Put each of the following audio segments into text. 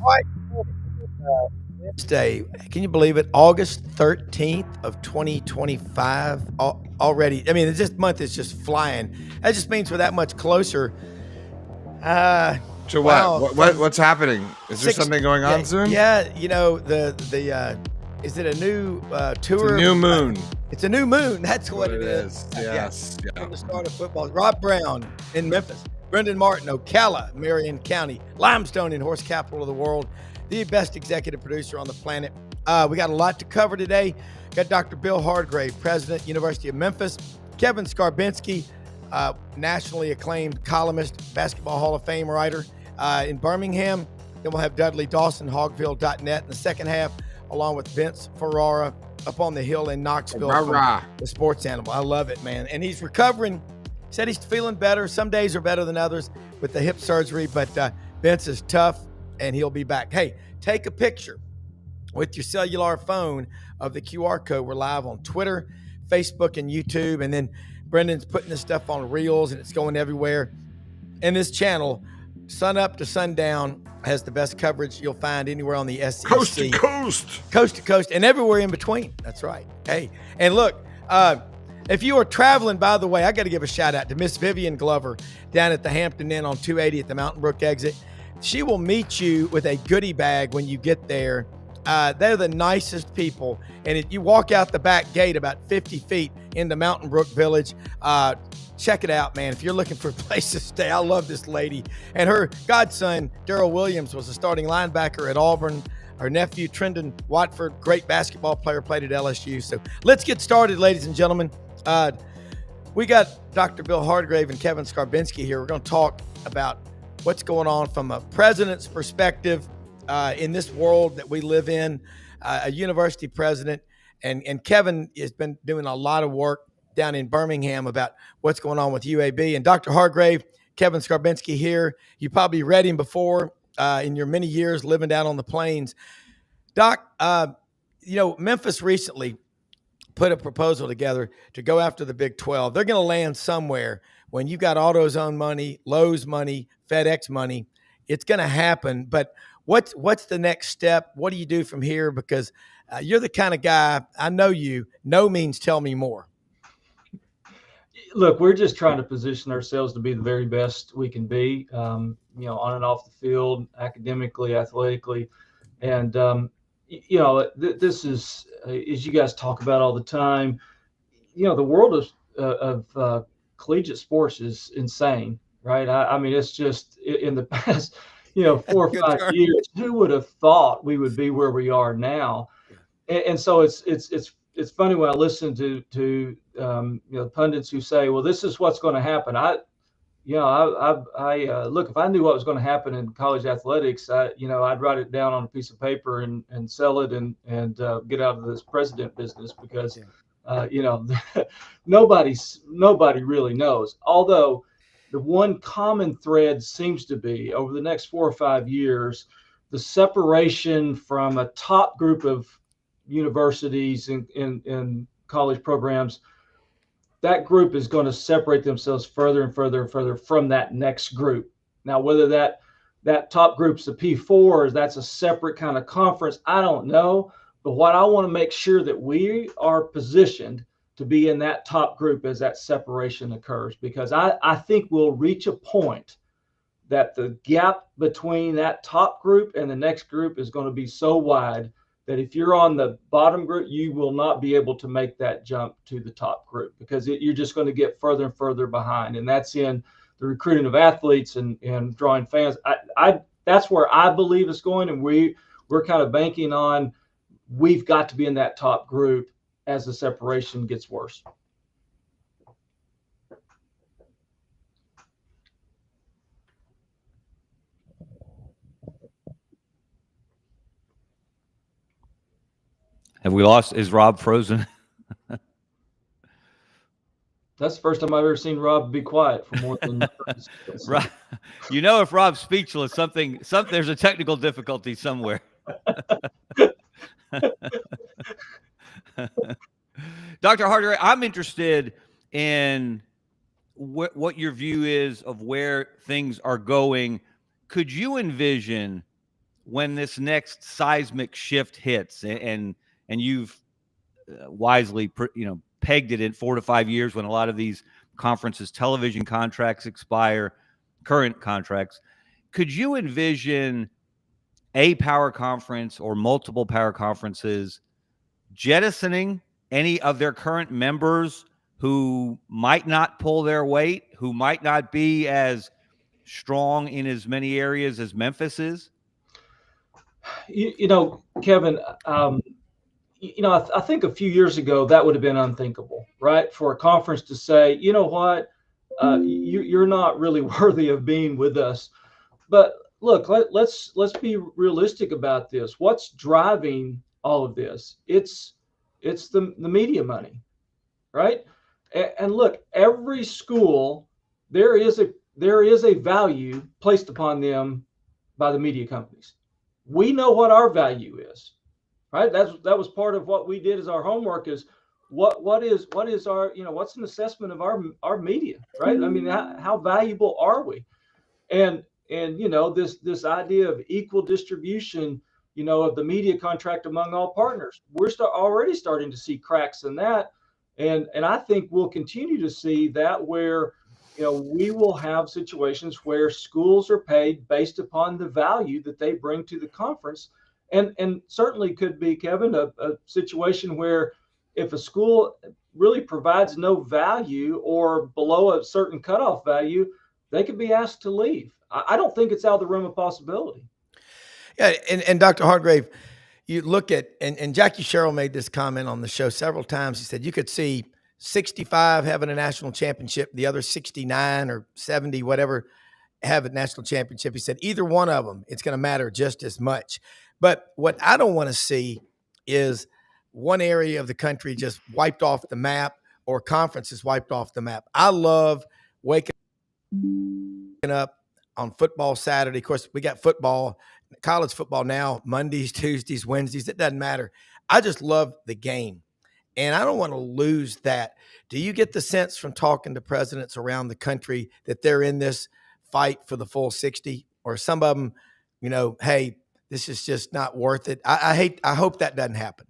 All right. Wednesday. Can you believe it? August 13th of 2025 already. I mean, this month is just flying. That just means we're that much closer. To what? Wow. What's happening? Is there something going on soon? Yeah, you know, the is it a new tour? It's a new moon. It's a new moon. That's what it is. Yes. Yeah. From the start of football. Rob Brown in Memphis. Brendan Martin, Ocala, Marion County, Limestone in horse capital of the world, the best executive producer on the planet. We got a lot to cover today. Got Dr. Bill Hardgrave, president, University of Memphis, Kevin Scarbinsky, nationally acclaimed columnist, basketball Hall of Fame writer in Birmingham. Then we'll have Dudley Dawson, hogville.net in the second half, along with Vince Ferrara up on the hill in Knoxville. The sports animal. I love it, man. And he's recovering. Said he's feeling better. Some days are better than others with the hip surgery, but Vince is tough and he'll be back. Hey, take a picture with your cellular phone of the QR code. We're live on Twitter, Facebook, and YouTube. And then Brendan's putting this stuff on Reels and it's going everywhere. And this channel, sun up to sundown, has the best coverage you'll find anywhere on the SEC. Coast to coast. Coast to coast and everywhere in between. That's right. Hey, and look, if you are traveling, by the way, I got to give a shout out to Miss Vivian Glover down at the Hampton Inn on 280 at the Mountain Brook exit. She will meet you with a goodie bag when you get there. They're the nicest people. And if you walk out the back gate about 50 feet into Mountain Brook Village, check it out, man. If you're looking for a place to stay, I love this lady. And her godson, Darrell Williams, was a starting linebacker at Auburn. Her nephew, Trendon Watford, great basketball player, played at LSU. So let's get started, ladies and gentlemen. We got Dr. Bill Hardgrave and Kevin Scarbinsky here. We're going to talk about what's going on from a president's perspective in this world that we live in, a university president. And Kevin has been doing a lot of work down in Birmingham about what's going on with UAB. And Dr. Hardgrave, Kevin Scarbinsky here. You probably read him before in your many years living down on the plains. Doc, Memphis recently put a proposal together to go after the Big 12. They're going to land somewhere. When you got AutoZone money, Lowe's money, FedEx money, it's going to happen. But what's the next step? What do you do from here? Because you're the kind of guy, I know you, no means tell me more. Look, we're just trying to position ourselves to be the very best we can be, on and off the field, academically, athletically. And, this is, as you guys talk about all the time, the world of collegiate sports is insane, right? I mean, it's just in the past, 4 or 5 years, who would have thought we would be where we are now? And so it's funny when I listen to pundits who say, well, this is what's going to happen. Look, if I knew what was going to happen in college athletics, I'd write it down on a piece of paper and sell it and get out of this president business because, nobody really knows. Although the one common thread seems to be over the next 4 or 5 years, the separation from a top group of universities in college programs. That group is going to separate themselves further and further and further from that next group. Now, whether that top group's the P4 or that's a separate kind of conference, I don't know. But what I want to make sure that we are positioned to be in that top group as that separation occurs, because I think we'll reach a point that the gap between that top group and the next group is going to be so wide that if you're on the bottom group, you will not be able to make that jump to the top group because you're just going to get further and further behind. And that's in the recruiting of athletes and drawing fans. That's where I believe it's going. And we're kind of banking on, we've got to be in that top group as the separation gets worse. Have we lost? Is Rob frozen? That's the first time I've ever seen Rob be quiet for more than. Right. If Rob's speechless, there's a technical difficulty somewhere. Dr. Hardgrave, I'm interested in what your view is of where things are going. Could you envision when this next seismic shift hits, and you've wisely, pegged it in 4 to 5 years when a lot of these conferences' television contracts expire, current contracts. Could you envision a power conference or multiple power conferences jettisoning any of their current members who might not pull their weight, who might not be as strong in as many areas as Memphis is? Kevin, I think a few years ago that would have been unthinkable, right? For a conference to say, you know what, you're not really worthy of being with us. But look, let's be realistic about this. What's driving all of this? It's the media money, right? And look, every school, there is a value placed upon them by the media companies. We know what our value is, right? That was part of what we did as our homework is what is our, what's an assessment of our media, right? I mean, how valuable are we? And this idea of equal distribution, of the media contract among all partners, we're already starting to see cracks in that. And I think we'll continue to see that where, we will have situations where schools are paid based upon the value that they bring to the conference. And certainly could be, Kevin, a situation where if a school really provides no value or below a certain cutoff value, they could be asked to leave. I don't think it's out of the realm of possibility. Yeah, and Dr. Hardgrave, you look at, and Jackie Sherrill made this comment on the show several times. He said you could see 65 having a national championship, the other 69 or 70, whatever, have a national championship. He said either one of them, it's going to matter just as much. But what I don't want to see is one area of the country just wiped off the map or conferences wiped off the map. I love waking up on football Saturday. Of course, we got football, college football now, Mondays, Tuesdays, Wednesdays. It doesn't matter. I just love the game. And I don't want to lose that. Do you get the sense from talking to presidents around the country that they're in this fight for the full 60? Or some of them, hey, this is just not worth it? I hope that doesn't happen.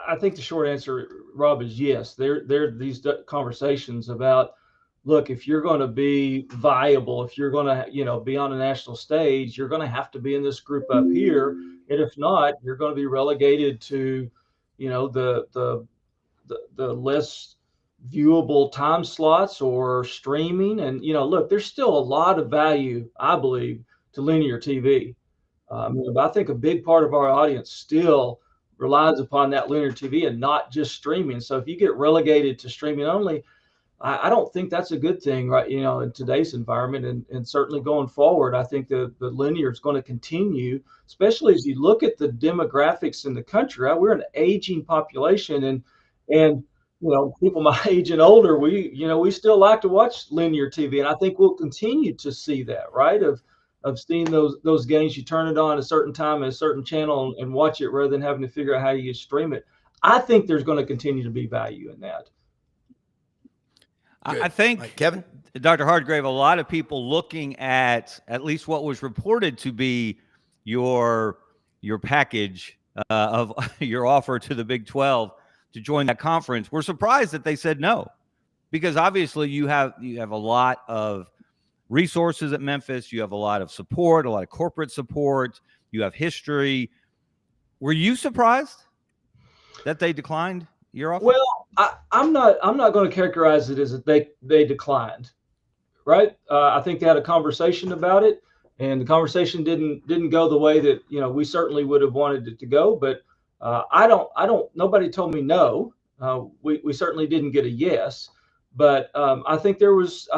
I think the short answer, Rob, is yes. There are these conversations about, look, if you're going to be viable, if you're going to, be on a national stage, you're going to have to be in this group up here. And if not, you're going to be relegated to, the less viewable time slots or streaming. And, look, there's still a lot of value, I believe, to linear TV. I think a big part of our audience still relies upon that linear TV and not just streaming. So if you get relegated to streaming only, I don't think that's a good thing, right? In today's environment, and certainly going forward, I think the linear is going to continue, especially as you look at the demographics in the country. Right? We're an aging population, and people my age and older, we still like to watch linear TV, and I think we'll continue to see that, right? Of seeing those games, you turn it on at a certain time at a certain channel and watch it rather than having to figure out how you stream it. I think there's going to continue to be value in that. Good. I think, right, Kevin, Dr. Hardgrave, a lot of people looking at least what was reported to be your package of your offer to the Big 12 to join that conference were surprised that they said no, because obviously you have a lot of resources at Memphis, you have a lot of support, a lot of corporate support, you have history. Were you surprised that they declined your offer? Well, I'm not going to characterize it as they declined, right? I think they had a conversation about it, and the conversation didn't go the way that we certainly would have wanted it to go. But nobody told me no. We certainly didn't get a yes, but I think there was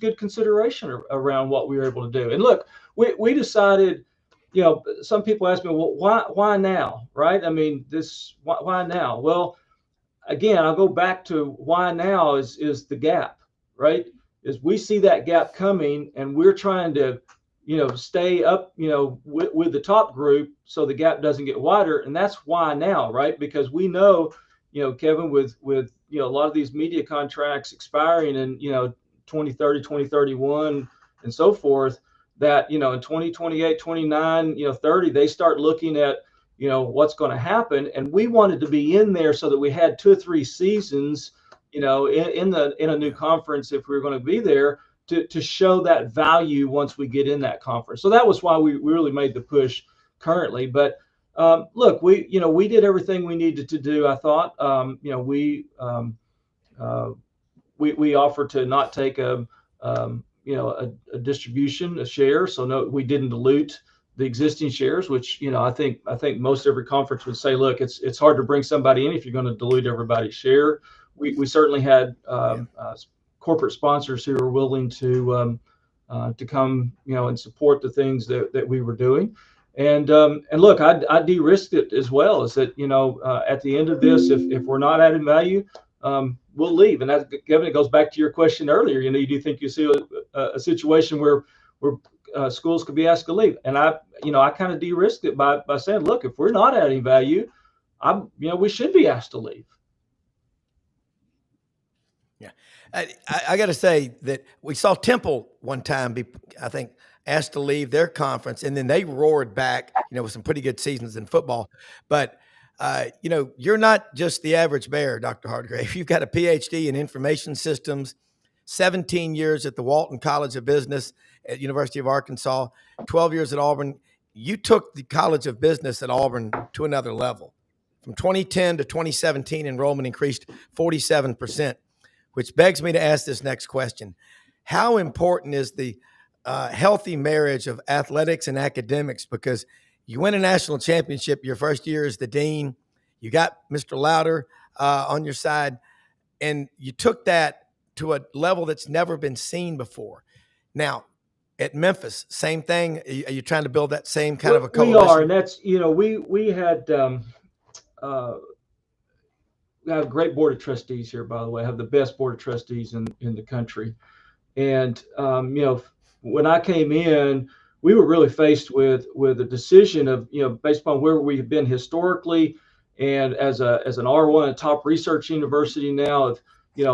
good consideration around what we were able to do. And look, we decided. Some people ask me, well, why now, right? I mean, why now? Well, again, I'll go back to why now is the gap, right? Is we see that gap coming, and we're trying to, stay up, with the top group so the gap doesn't get wider. And that's why now, right? Because we know, Kevin, with a lot of these media contracts expiring in, 2030, 2031, and so forth, that, in 2028, 29, 30, they start looking at, what's going to happen. And we wanted to be in there so that we had 2 or 3 seasons, in a new conference, if we were going to be there, to show that value once we get in that conference. So that was why we really made the push currently. But look, we did everything we needed to do. I thought, we offered to not take a distribution, a share. So no, we didn't dilute the existing shares, which, I think most every conference would say, look, it's hard to bring somebody in if you're going to dilute everybody's share. We certainly had corporate sponsors who were willing to come, and support the things that we were doing. And look, I de-risked it as well. Is that, at the end of this, if we're not adding value, we'll leave. And that, Kevin, it goes back to your question earlier. Do you think you see a situation where schools could be asked to leave? And I kind of de-risked it by saying, look, if we're not adding value, we should be asked to leave. Yeah, I got to say that we saw Temple one time be, I think, asked to leave their conference, and then they roared back, with some pretty good seasons in football. But you're not just the average bear, Dr. Hardgrave. You've got a PhD in information systems, 17 years at the Walton College of Business at University of Arkansas, 12 years at Auburn. You took the College of Business at Auburn to another level. From 2010 to 2017, enrollment increased 47%, which begs me to ask this next question. How important is the healthy marriage of athletics and academics? Because you win a national championship your first year as the dean. You got Mr. Louder on your side, and you took that to a level that's never been seen before. Now, at Memphis, same thing. Are you trying to build that same kind of a coalition? We are, and that's, we had we have a great board of trustees here, by the way. I have the best board of trustees in the country. And, when I came in, we were really faced with a decision of, based upon where we've been historically, and as an R1, a top research university now, of,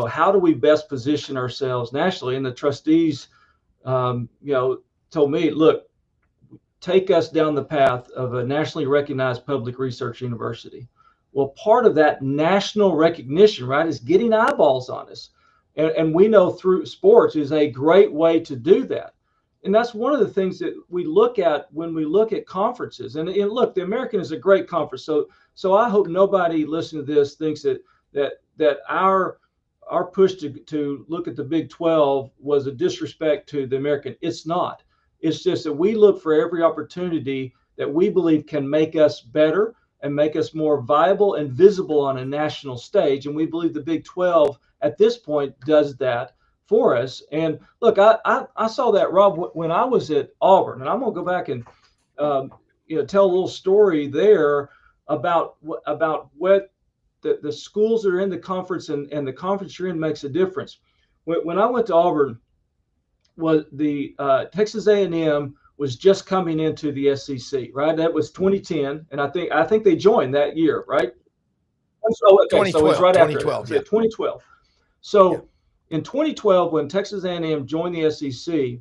how do we best position ourselves nationally? And the trustees, told me, look, take us down the path of a nationally recognized public research university. Well, part of that national recognition, right, is getting eyeballs on us. And we know through sports is a great way to do that. And that's one of the things that we look at when we look at conferences. And look, the American is a great conference. So I hope nobody listening to this thinks that our push to look at the Big 12 was a disrespect to the American. It's not. It's just that we look for every opportunity that we believe can make us better and make us more viable and visible on a national stage. And we believe the Big 12 at this point does that for us. And look, I saw that, Rob, when I was at Auburn, and I'm going to go back and tell a little story there about what the schools that are in the conference and the conference you're in makes a difference. When I went to Auburn, was the Texas A&M was just coming into the SEC, right? That was 2010, and I think they joined that year, right? So it was right after 2012. Yeah, 2012. So in 2012, when Texas A&M joined the SEC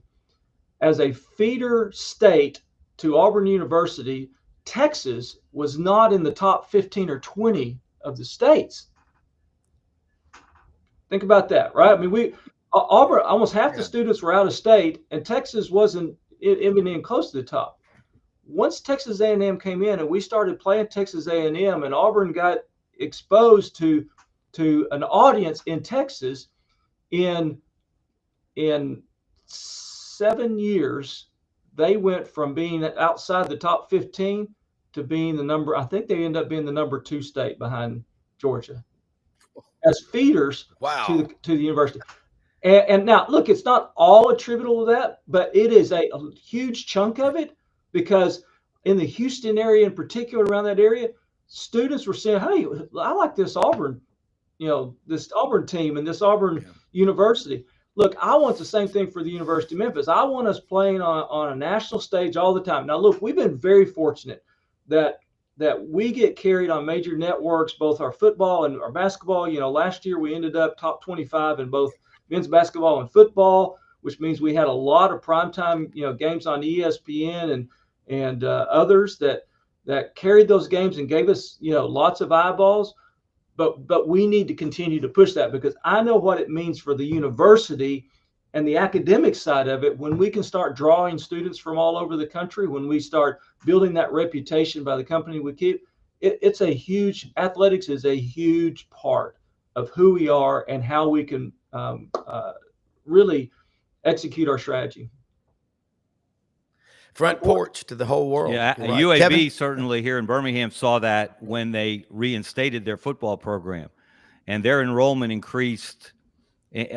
as a feeder state to Auburn University, Texas was not in the top 15 or 20 of the states. Think about that, right? I mean, Auburn, almost half the students were out of state, and Texas wasn't even close to the top. Once Texas A&M came in and we started playing Texas A&M, and Auburn got exposed to an audience in Texas, in 7 years, they went from being outside the top 15 to being I think they ended up being the number 2 state behind Georgia as feeders to the university. And now, look, it's not all attributable to that, but it is a huge chunk of it, because in the Houston area, in particular, around that area, students were saying, hey, I like this Auburn, this Auburn team and this Auburn university. Look, I want the same thing for the University of Memphis. I want us playing on a national stage all the time. Now, look, we've been very fortunate that we get carried on major networks, both our football and our basketball. Last year we ended up top 25 in both men's basketball and football. which means we had a lot of primetime, games on ESPN and others that carried those games and gave us, lots of eyeballs. But we need to continue to push that, because I know what it means for the university and the academic side of it. When we can start drawing students from all over the country, when we start building that reputation by the company we keep, athletics is a huge part of who we are and how we can really execute our strategy. Front porch to the whole world. Yeah, right. UAB Kevin? certainly here in Birmingham saw that when they reinstated their football program, and their enrollment increased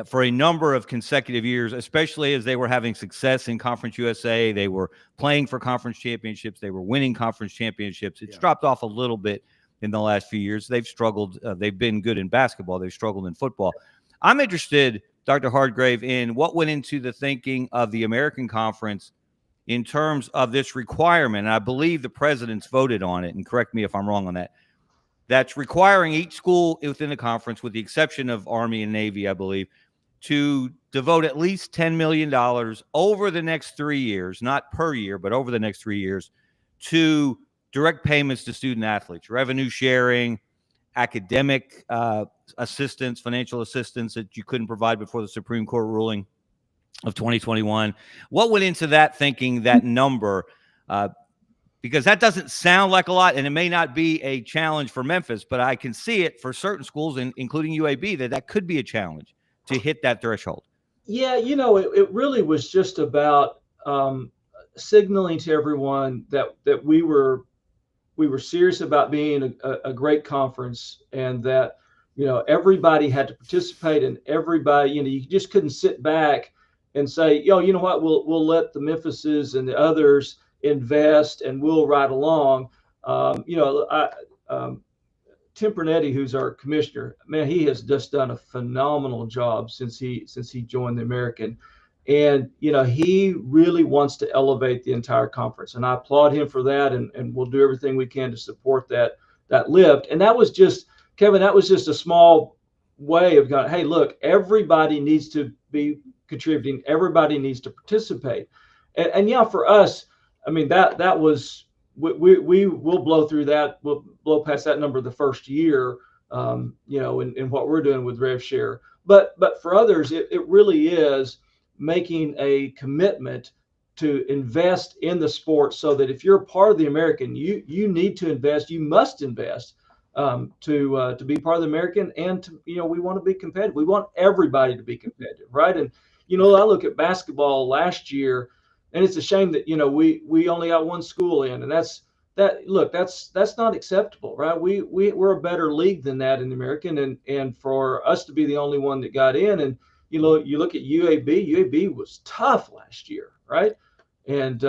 for a number of consecutive years, especially as they were having success in Conference USA. They were playing for conference championships. They were winning conference championships. It's dropped off a little bit in the last few years. They've struggled. They've been good in basketball. They've struggled in football. I'm interested, Dr. Hardgrave, in what went into the thinking of the American Conference in terms of this requirement. And I believe the presidents voted on it, and correct me if I'm wrong on that. That's requiring each school within the conference, with the exception of Army and Navy, I believe, to devote at least $10 million over the next 3 years, not per year, but over the next 3 years, to direct payments to student athletes, revenue sharing, academic assistance, financial assistance that you couldn't provide before the Supreme Court ruling of 2021. What went into that thinking, that number? Because that doesn't sound like a lot, and it may not be a challenge for Memphis, but I can see it for certain schools, including UAB, that could be a challenge to hit that threshold. Yeah, it really was just about signaling to everyone that we were serious about being a great conference, and that everybody had to participate, and everybody, you just couldn't sit back and say, you know what, we'll let the Memphises and the others invest and we'll ride along. Tim Pernetti, who's our commissioner, man, he has just done a phenomenal job since he joined the American. And, he really wants to elevate the entire conference. And I applaud him for that. And we'll do everything we can to support that lift. And that was just, Kevin, that was just a small way of going, hey, look, everybody needs to be contributing. Everybody needs to participate. And yeah, for us, I mean, that was, we will blow through that. We'll blow past that number the first year, in what we're doing with Rev Share. But for others, it really is making a commitment to invest in the sport, so that if you're a part of the American, you need to invest. You must invest to be part of the American, and to, we want to be competitive. We want everybody to be competitive, right? And I look at basketball last year, and it's a shame that we only got one school in, and that's not acceptable, right? We're a better league than that in the American, and for us to be the only one that got in, and you look at UAB was tough last year, right? And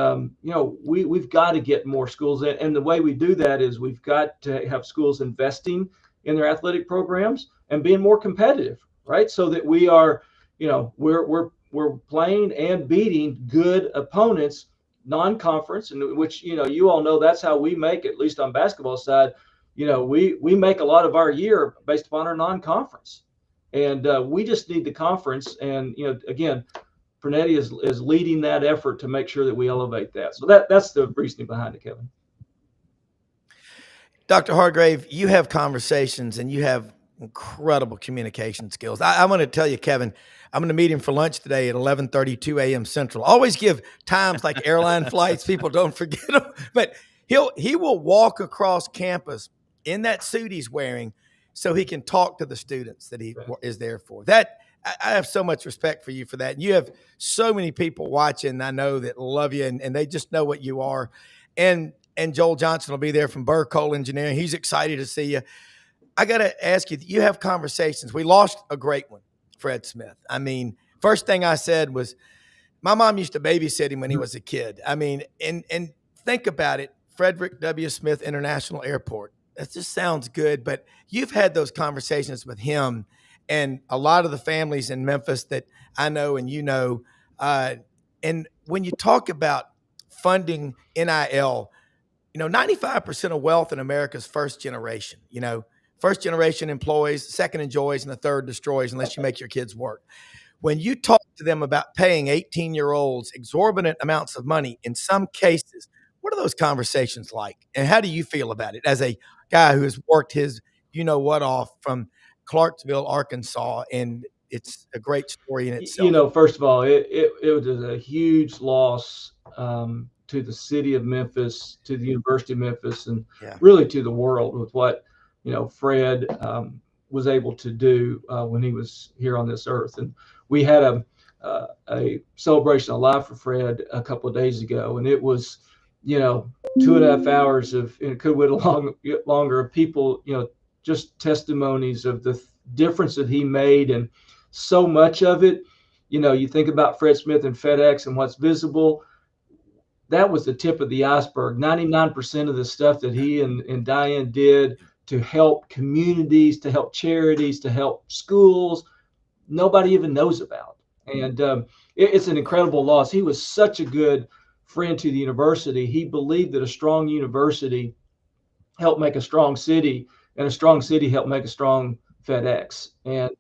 we've got to get more schools in, and the way we do that is we've got to have schools investing in their athletic programs and being more competitive, right? So that we are, we're playing and beating good opponents, non-conference, and which you all know that's how we make, at least on basketball side. We make a lot of our year based upon our non-conference, and we just need the conference. And again, Pernetti is leading that effort to make sure that we elevate that. So that's the reasoning behind it, Kevin. Dr. Hardgrave, you have conversations and you have incredible communication skills. I'm going to tell you, Kevin, I'm going to meet him for lunch today at 11:32 a.m. Central. Always give times like airline flights. People don't forget them. But he will walk across campus in that suit he's wearing so he can talk to the students that he is there for. That I have so much respect for you for that. And you have so many people watching, I know, that love you, and they just know what you are. And Joel Johnson will be there from Burr Cole Engineering. He's excited to see you. I got to ask you, you have conversations. We lost a great one, Fred Smith. I mean, first thing I said was, my mom used to babysit him when he was a kid. I mean, and think about it, Frederick W. Smith International Airport. That just sounds good, but you've had those conversations with him and a lot of the families in Memphis that I know and and when you talk about funding NIL, 95% of wealth in America is first generation. First generation employs, second enjoys, and the third destroys unless you make your kids work. When you talk to them about paying 18-year-olds exorbitant amounts of money in some cases. What are those conversations like? And how do you feel about it as a guy who has worked his you-know-what off from Clarksville, Arkansas, and it's a great story in itself. First of all, it was a huge loss to the city of Memphis, to the University of Memphis, and really to the world with what Fred was able to do when he was here on this earth. And we had a celebration of life for Fred a couple of days ago, and it was 2.5 hours of, and it could have went longer, of people just testimonies of the difference that he made. And so much of it, you think about Fred Smith and FedEx and what's visible. That was the tip of the iceberg. 99% of the stuff that he and Diane did to help communities, to help charities, to help schools, nobody even knows about. And it's an incredible loss. He was such a good friend to the university. He believed that a strong university helped make a strong city, and a strong city helped make a strong FedEx. And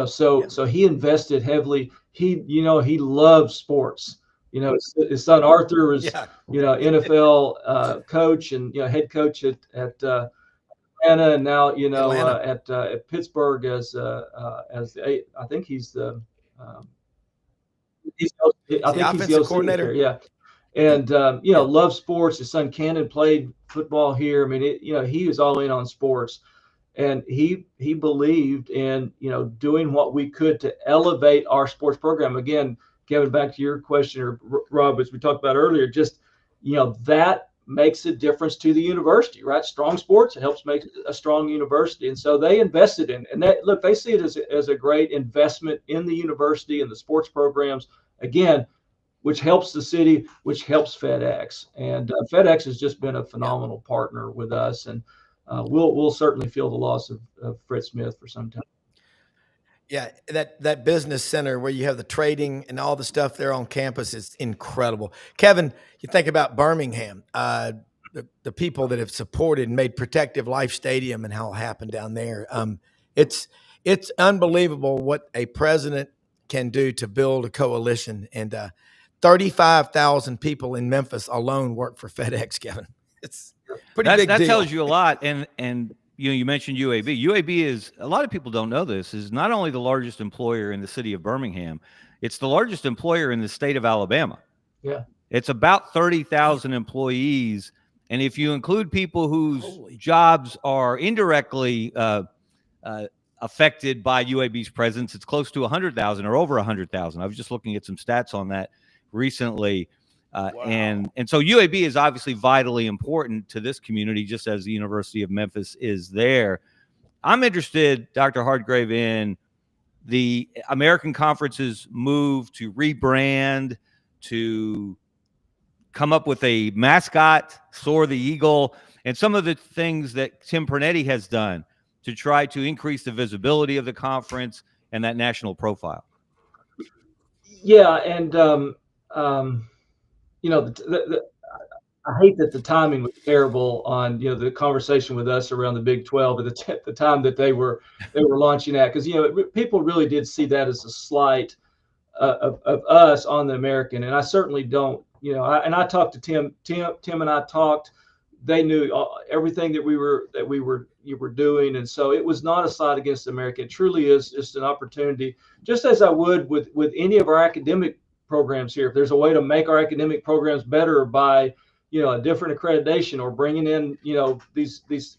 so he invested heavily. He loves sports. His son Arthur was NFL coach and head coach at Atlanta, and now at Pittsburgh as I think he's the offensive coordinator. Yeah. And loves sports. His son Cannon played football here. I mean, he was all in on sports. And he believed in, doing what we could to elevate our sports program. Again, Kevin, back to your question, or Rob, as we talked about earlier, just, that makes a difference to the university, right? Strong sports, it helps make a strong university. And so they invested in, and they see it as a great investment in the university and the sports programs, again, which helps the city, which helps FedEx. And FedEx has just been a phenomenal partner with us. And we'll certainly feel the loss of Fred Smith for some time. Yeah, that business center where you have the trading and all the stuff there on campus is incredible. Kevin, you think about Birmingham, the people that have supported and made Protective Life Stadium and how it happened down there. It's unbelievable what a president can do to build a coalition. And 35,000 people in Memphis alone work for FedEx, Kevin. It's pretty big deal. That tells you a lot. And you mentioned UAB. UAB is, a lot of people don't know this, is not only the largest employer in the city of Birmingham, it's the largest employer in the state of Alabama. Yeah. It's about 30,000 employees. And if you include people whose jobs are indirectly affected by UAB's presence, it's close to 100,000 or over 100,000. I was just looking at some stats on that recently. Wow. And so UAB is obviously vitally important to this community, just as the University of Memphis is there. I'm interested, Dr. Hardgrave, in the American Conference's move to rebrand, to come up with a mascot, Soar the Eagle, and some of the things that Tim Pernetti has done to try to increase the visibility of the conference and that national profile. Yeah, and I hate that the timing was terrible on the conversation with us around the Big 12 at the time that they were launching that, because people really did see that as a slight of us on the American, and I certainly don't. And I talked to Tim and I talked. They knew everything that you were doing, and so it was not a slight against the American. It truly is just an opportunity, just as I would with any of our academic programs here. If there's a way to make our academic programs better by a different accreditation, or bringing in these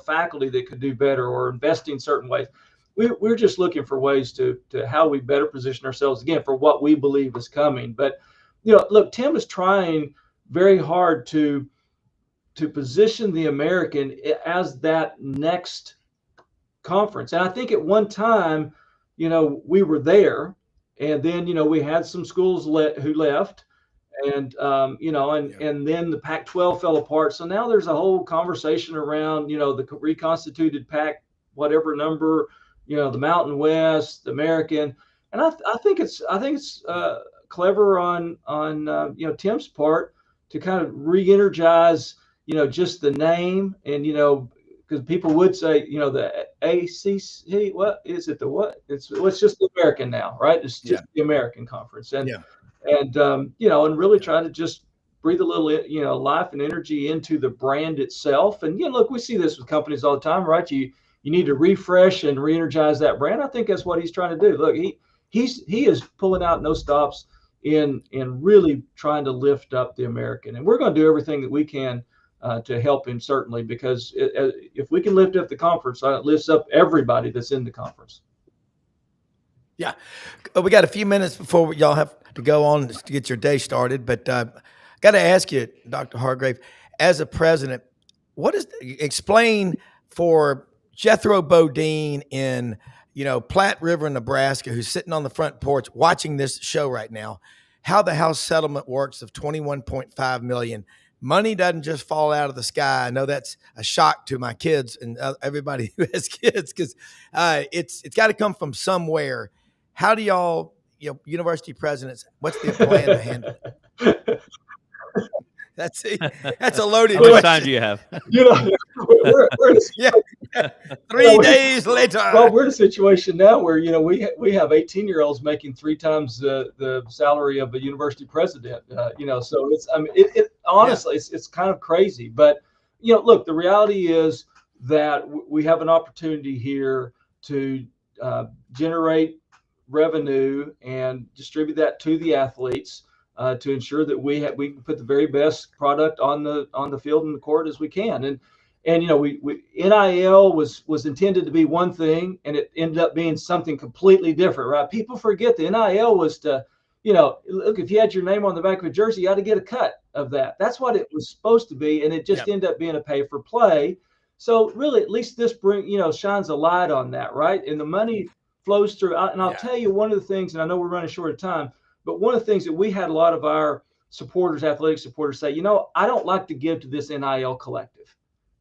faculty that could do better, or investing certain ways, we're just looking for ways to how we better position ourselves again for what we believe is coming. But look, Tim is trying very hard to position the American as that next conference. And I think at one time we were there. And then, we had some schools who left, and and then the Pac-12 fell apart. So now there's a whole conversation around, the reconstituted Pac, whatever number, the Mountain West, the American. And I think it's clever on Tim's part to kind of re-energize, just the name, and, because people would say, you know, the ACC, what is it? It's just the American now, right? It's just the American Conference, and you know, and really trying to just breathe a little, you know, life and energy into the brand itself. And, you know, look, we see this with companies all the time, right? You need to refresh and re-energize that brand. I think that's what he's trying to do. Look, he is pulling out no stops in really trying to lift up the American. And we're going to do everything that we can to help him, certainly, because if we can lift up the conference, it lifts up everybody that's in the conference. Yeah. We got a few minutes before y'all have to go on to get your day started, but got to ask you, Dr. Hardgrave, as a president, explain for Jethro Bodine in, you know, Platte River, Nebraska, who's sitting on the front porch watching this show right now, how the House settlement works of $21.5 million. Money doesn't just fall out of the sky. I know that's a shock to my kids and everybody who has kids, because it's got to come from somewhere. How do y'all, you know, university presidents, what's the plan to handle it? That's a loaded How much time do you have? You know, we're 3 days later. Well, we're in a situation now where, you know, we have 18-year-olds making 3 times the salary of a university president. You know, so it's, I mean, it honestly, it's kind of crazy. But, you know, look, the reality is that we have an opportunity here to generate revenue and distribute that to the athletes. To ensure that we can put the very best product on the field and the court as we can, and you know, we NIL was intended to be one thing, and it ended up being something completely different, right? People forget the NIL was to, you know, look, if you had your name on the back of a jersey, you had to get a cut of that. That's what it was supposed to be, and it just ended up being a pay for play. So really, at least this shines a light on that, right? And the money flows through. And I'll tell you one of the things, and I know we're running short of time, but one of the things that we had a lot of our supporters, athletic supporters, say, you know, I don't like to give to this NIL collective,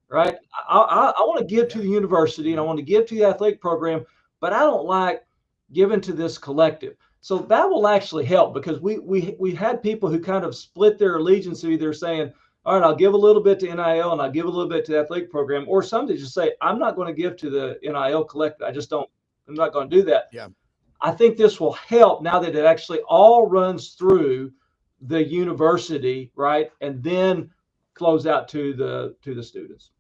right? I want to give to the university and I want to give to the athletic program, but I don't like giving to this collective. So that will actually help, because we had people who kind of split their allegiance, either saying, all right, I'll give a little bit to NIL and I'll give a little bit to the athletic program, or some that just say, I'm not going to give to the NIL collective. I'm not going to do that. Yeah. I think this will help now that it actually all runs through the university, right, and then close out to the students.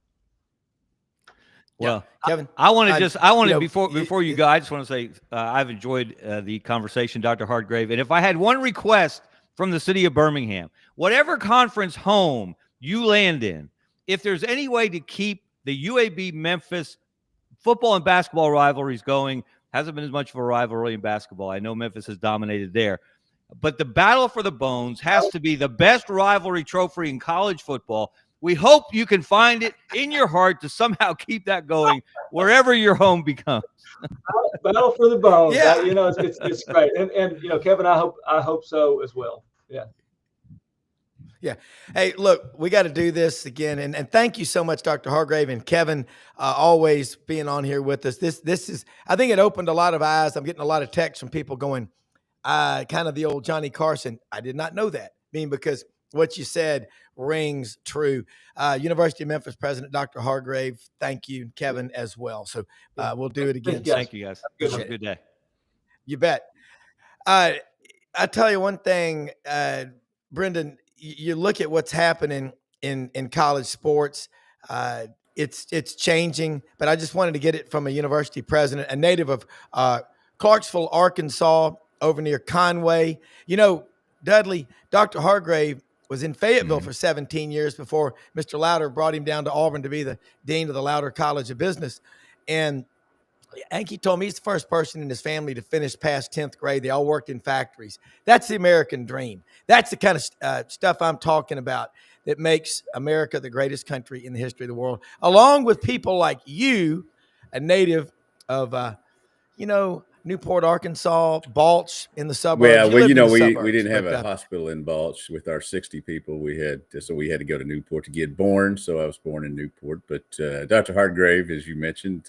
Well, Kevin, before you go, I just want to say I've enjoyed the conversation, Dr. Hardgrave. And if I had one request from the city of Birmingham, whatever conference home you land in, if there's any way to keep the UAB Memphis football and basketball rivalries going. Hasn't been as much of a rivalry in basketball. I know Memphis has dominated there. But the battle for the bones has to be the best rivalry trophy in college football. We hope you can find it in your heart to somehow keep that going wherever your home becomes. Battle for the bones. Yeah. You know, it's great. And you know, Kevin, I hope so as well. Yeah. Yeah. Hey, look, we got to do this again. And thank you so much, Dr. Hardgrave and Kevin, always being on here with us. This is, I think it opened a lot of eyes. I'm getting a lot of texts from people going, kind of the old Johnny Carson. I did not know that. I mean, because what you said rings true. University of Memphis President, Dr. Hardgrave, thank you. Kevin as well. So we'll do it again. Thank you, guys. Have a good day. You bet. I tell you one thing, Brendan, you look at what's happening in college sports. It's changing, but I just wanted to get it from a university president, a native of Clarksville, Arkansas, over near Conway. You know, Dudley, Dr. Hardgrave was in Fayetteville for 17 years before Mr. Louder brought him down to Auburn to be the dean of the Louder College of Business. And Anki told me he's the first person in his family to finish past 10th grade. They all worked in factories. That's the American dream. That's the kind of stuff I'm talking about that makes America the greatest country in the history of the world, along with people like you, a native of, Newport, Arkansas, Balch in the suburbs. Yeah, well, we didn't have a hospital in Balch with our 60 people. We had to go to Newport to get born. So I was born in Newport. But Dr. Hardgrave, as you mentioned,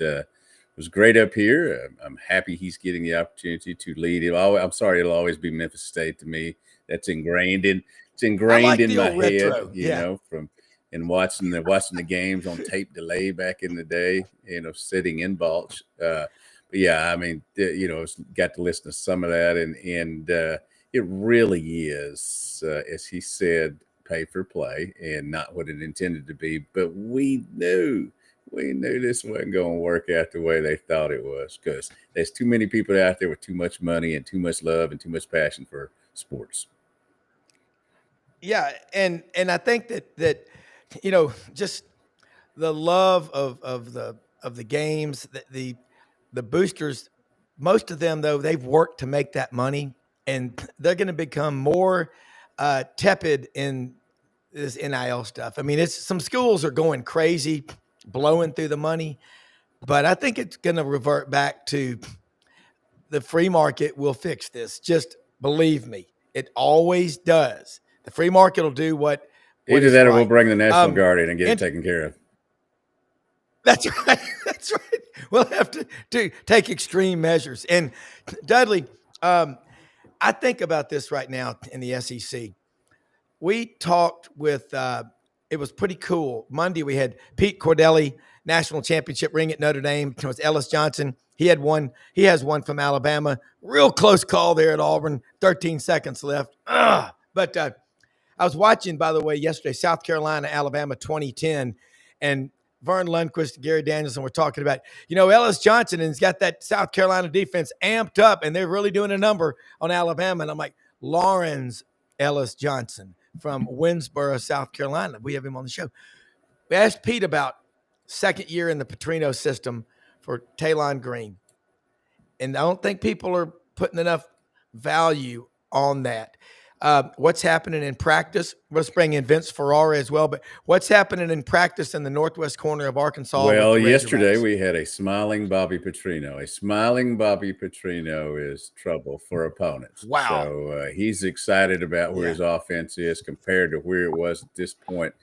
was great up here. I'm happy he's getting the opportunity to lead it. I'm sorry, it'll always be Memphis State to me. That's ingrained in my head, you know, from and watching the games on tape delay back in the day, sitting in Balch. But yeah, I mean, got to listen to some of that, and it really is, as he said, pay for play and not what it intended to be. But we knew this wasn't going to work out the way they thought it was, because there's too many people out there with too much money and too much love and too much passion for sports. Yeah, and I think that just the love of the games, the boosters, most of them though, they've worked to make that money, and they're going to become more tepid in this NIL stuff. I mean, it's some schools are going crazy, blowing through the money, but I think it's going to revert back to the free market will fix this. Just believe me, it always does. The free market will do what Either that, right. Or we'll bring the National Guard in and get it taken care of. That's right. That's right. We'll have to take extreme measures. And Dudley, I think about this right now in the SEC. We talked with, it was pretty cool. Monday, we had Pete Cordelli, national championship ring at Notre Dame. It was Ellis Johnson. He has one from Alabama. Real close call there at Auburn. 13 seconds left. But I was watching, by the way, yesterday, South Carolina, Alabama 2010, and Vern Lundquist, Gary Danielson were talking about, Ellis Johnson, and he's got that South Carolina defense amped up, and they're really doing a number on Alabama. And I'm like, Lawrence Ellis Johnson from Winsboro, South Carolina. We have him on the show. We asked Pete about second year in the Petrino system for Taylon Green. And I don't think people are putting enough value on that. What's happening in practice? Let's bring in Vince Ferrara as well. But what's happening in practice in the northwest corner of Arkansas? Well, yesterday we had a smiling Bobby Petrino. A smiling Bobby Petrino is trouble for opponents. Wow. So he's excited about where his offense is compared to where it was at this point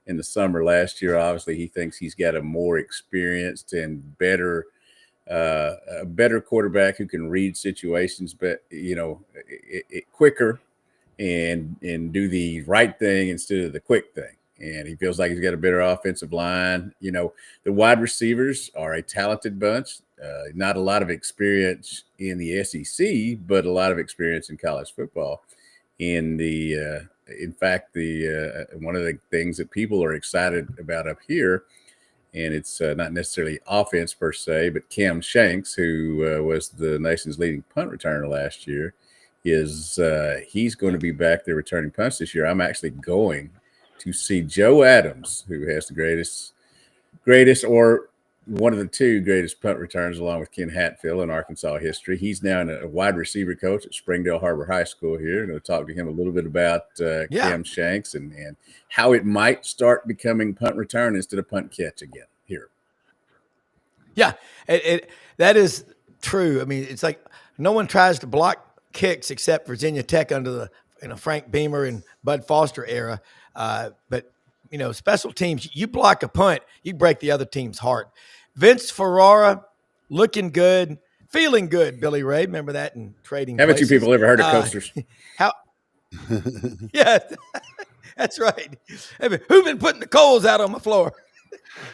in the summer last year. Obviously, he thinks he's got a more experienced and better quarterback who can read situations, but quicker. And do the right thing instead of the quick thing. And he feels like he's got a better offensive line. The wide receivers are a talented bunch. Not a lot of experience in the SEC, but a lot of experience in college football. In fact, one of the things that people are excited about up here, and it's not necessarily offense per se, but Cam Shanks, who was the nation's leading punt returner last year, is he's going to be back there returning punts this year. I'm actually going to see Joe Adams, who has the greatest or one of the two greatest punt returns, along with Ken Hatfield in Arkansas history. He's now a wide receiver coach at Springdale Harbor High School here. I'm going to talk to him a little bit about Cam Shanks and how it might start becoming punt return instead of punt catch again here. Yeah, that is true. I mean, it's like no one tries to block kicks except Virginia Tech under the Frank Beamer and Bud Foster era. But special teams, you block a punt, you break the other team's heart. Vince Ferrara looking good, feeling good. Billy Ray, remember that in Trading Haven't Places. you people ever heard of coasters? Yeah, that's right. Who's been putting the coals out on the floor?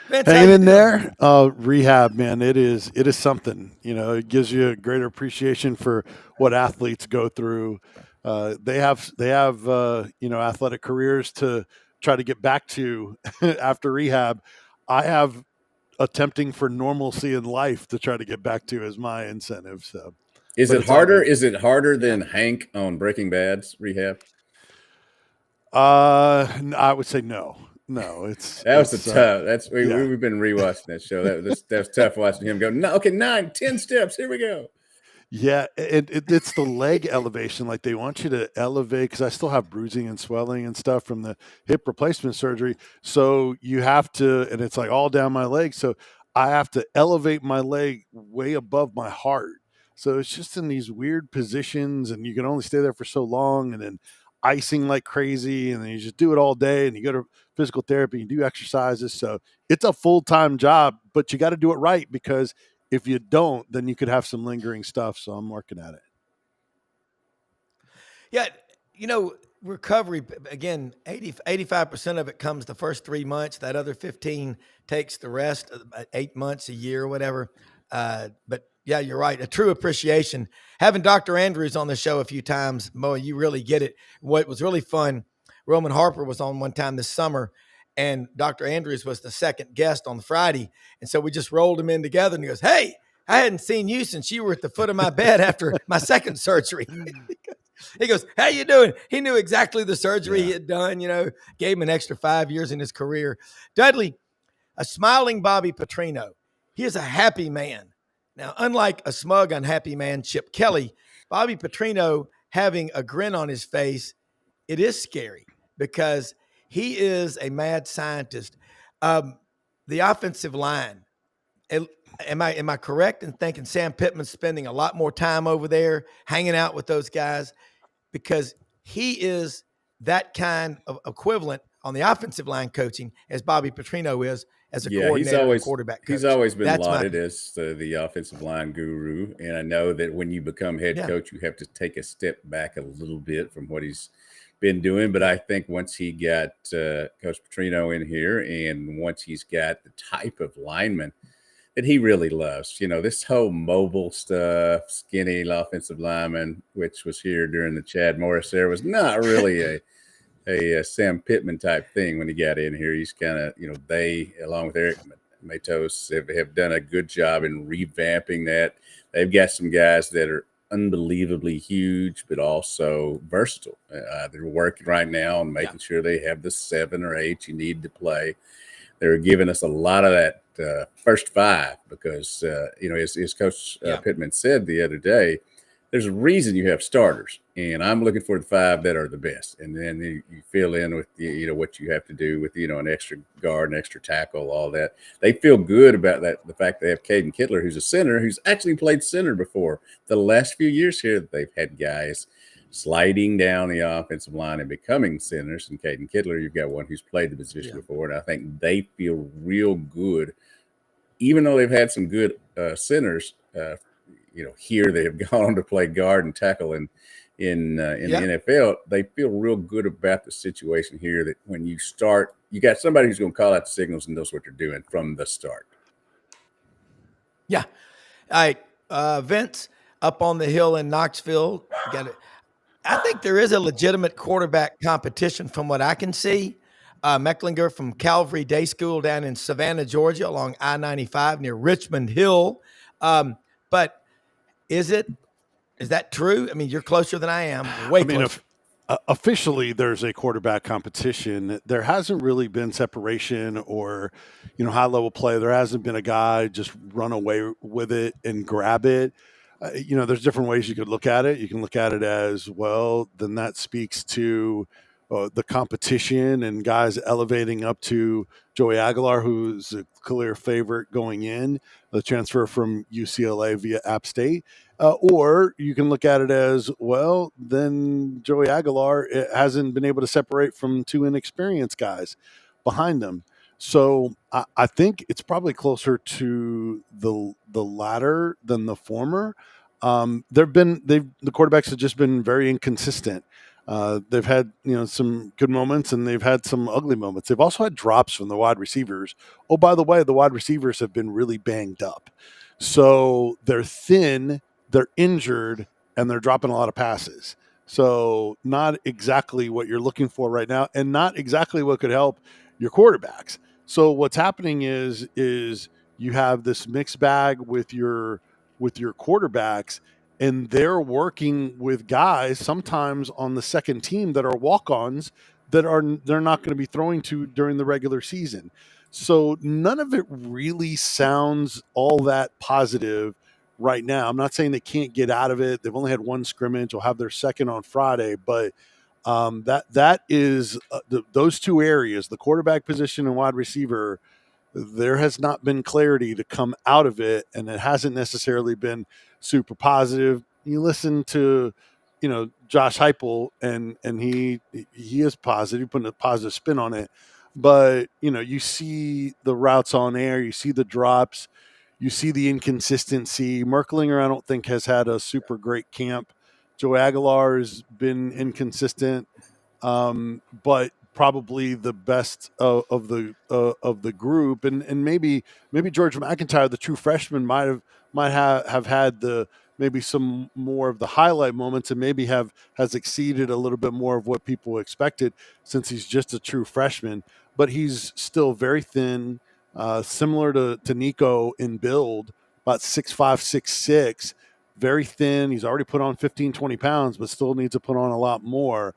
Vince, hanging in there. Rehab, man, it is something. It gives you a greater appreciation for what athletes go through. They have athletic careers to try to get back to after rehab. I have attempting for normalcy in life to try to get back to as my incentive. So, is it harder? Is it harder than Hank on Breaking Bad's rehab? I would say no. No, tough. We've been rewatching that show. That was tough watching him go. No, okay, 9, 10 steps. Here we go. Yeah, it's the leg elevation. Like they want you to elevate because I still have bruising and swelling and stuff from the hip replacement surgery. So you have to, and it's like all down my leg. So I have to elevate my leg way above my heart. So it's just in these weird positions, and you can only stay there for so long, and then icing like crazy, and then you just do it all day, and you go to physical therapy, you do exercises. So it's a full-time job, but you got to do it right, because if you don't, then you could have some lingering stuff. So I'm working at it. Yeah. recovery, again, 85% of it comes the first 3 months. That other 15 takes the rest, 8 months, a year, whatever. But yeah, you're right. A true appreciation. Having Dr. Andrews on the show a few times, Mo, you really get it. What was really fun, Roman Harper was on one time this summer, and Dr. Andrews was the second guest on the Friday. And so we just rolled him in together, and he goes, "Hey, I hadn't seen you since you were at the foot of my bed after my second surgery." He goes, "How you doing?" He knew exactly the surgery he had done, gave him an extra 5 years in his career. Dudley, a smiling Bobby Petrino. He is a happy man. Now, unlike a smug, unhappy man, Chip Kelly, Bobby Petrino having a grin on his face, it is scary because he is a mad scientist. The offensive line, am I correct in thinking Sam Pittman's spending a lot more time over there hanging out with those guys? Because he is that kind of equivalent on the offensive line coaching as Bobby Petrino is as a coordinator and quarterback coach. He's always been lauded as the offensive line guru. And I know that when you become head coach, you have to take a step back a little bit from what he's been doing. But I think once he got Coach Petrino in here, and once he's got the type of lineman that he really loves, this whole mobile stuff, skinny offensive lineman, which was here during the Chad Morris era, was not really a Sam Pittman type thing when he got in here. He's kind of, they, along with Eric Matos, have done a good job in revamping that. They've got some guys that are unbelievably huge, but also versatile. They're working right now on making sure they have the 7 or 8 you need to play. They're giving us a lot of that first 5 because, as Coach Pittman said the other day, there's a reason you have starters, and I'm looking for the 5 that are the best. And then you fill in with, what you have to do with, an extra guard, an extra tackle, all that. They feel good about that. The fact they have Caden Kittler, who's a center, who's actually played center before. The last few years here, they've had guys sliding down the offensive line and becoming centers. And Caden Kittler, you've got one who's played the position before. And I think they feel real good, even though they've had some good centers, here they have gone on to play guard and tackle in the NFL. They feel real good about the situation here that when you start, you got somebody who's going to call out the signals and knows what they're doing from the start. Yeah. All right. Vince, up on the hill in Knoxville, I think there is a legitimate quarterback competition from what I can see. Mecklinger from Calvary Day School down in Savannah, Georgia, along I-95 near Richmond Hill. But is that true? I mean, you're closer than I am. Way closer. Officially, there's a quarterback competition. There hasn't really been separation or, high-level play. There hasn't been a guy just run away with it and grab it. There's different ways you could look at it. You can look at it as, well, then that speaks to the competition and guys elevating up to Joey Aguilar, who's a clear favorite going in, the transfer from UCLA via App State. Or you can look at it as, well, then Joey Aguilar hasn't been able to separate from 2 inexperienced guys behind them. So I think it's probably closer to the latter than the former. The quarterbacks have just been very inconsistent. They've had some good moments and they've had some ugly moments. They've also had drops from the wide receivers. Oh, by the way, the wide receivers have been really banged up, so they're thin, they're injured, and they're dropping a lot of passes. So not exactly what you're looking for right now, and not exactly what could help your quarterbacks. So what's happening is you have this mixed bag with your quarterbacks, and they're working with guys sometimes on the second team that are walk-ons that they're not going to be throwing to during the regular season. So none of it really sounds all that positive right now. I'm not saying they can't get out of it. They've only had 1 scrimmage. They'll have their second on Friday, but that is those 2 areas, the quarterback position and wide receiver. There has not been clarity to come out of it, and it hasn't necessarily been super positive. You listen to, Josh Heupel, and he is positive, putting a positive spin on it. But, you see the routes on air, you see the drops, you see the inconsistency. Merklinger, I don't think, has had a super great camp. Joe Aguilar has been inconsistent. but probably the best of the group. And maybe George McIntyre, the true freshman, might have had maybe some more of the highlight moments, and maybe has exceeded a little bit more of what people expected, since he's just a true freshman. But he's still very thin, similar to Nico in build, about 6'5", 6'6", very thin. He's already put on 15, 20 pounds, but still needs to put on a lot more.